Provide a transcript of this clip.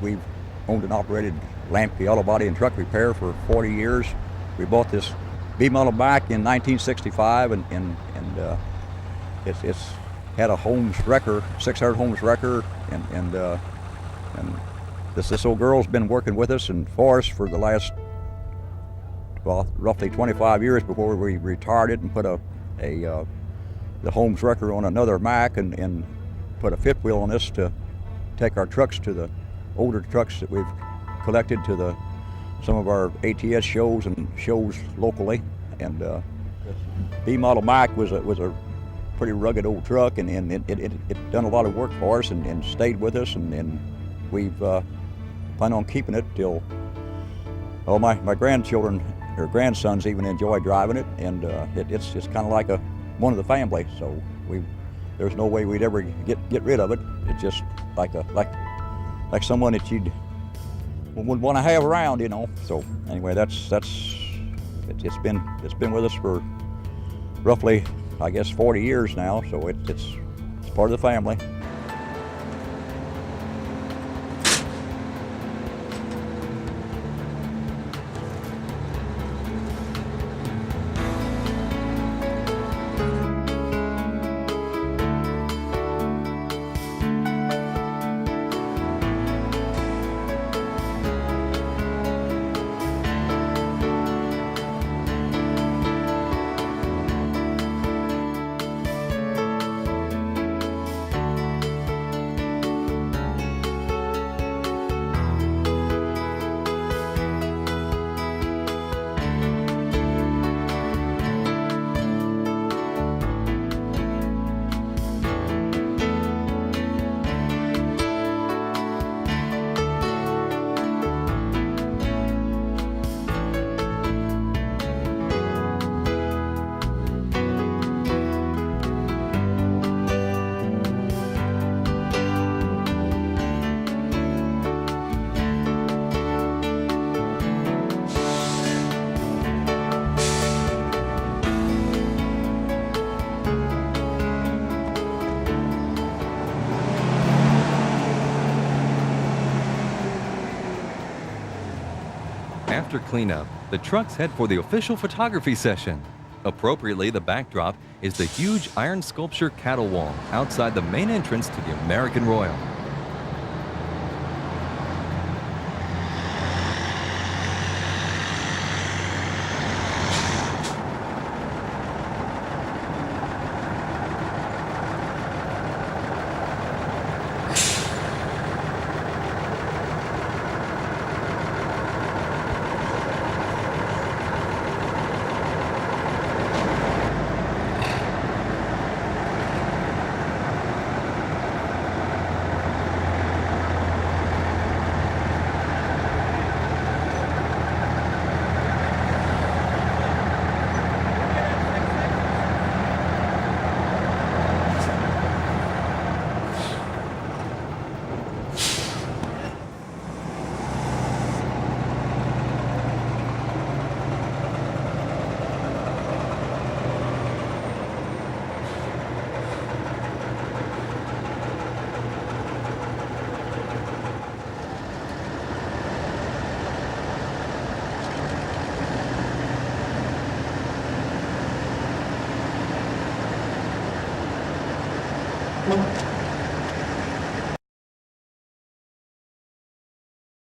we've owned and operated Lamke Auto Body and Truck Repair for 40 years. We bought this B model back in 1965, and it's had a Holmes wrecker, 600 Holmes wrecker, and this old girl's been working with us and for us for the last, well, roughly 25 years before we retired it and put the Holmes wrecker on another Mack and put a fifth wheel on this to take our trucks to the older trucks that we've collected to some of our ATS shows and shows locally. And B model Mack was a pretty rugged old truck, and it done a lot of work for us and stayed with us, and we've planned on keeping it till, well, my grandchildren or grandsons even enjoy driving it, and it's kind of like one of the family. So there's no way we'd ever get rid of it. It's just like someone that you'd would want to have around, you know. So anyway, it's been with us for roughly, I guess, 40 years now. So it's part of the family. After cleanup, the trucks head for the official photography session. Appropriately, the backdrop is the huge iron sculpture cattle wall outside the main entrance to the American Royal.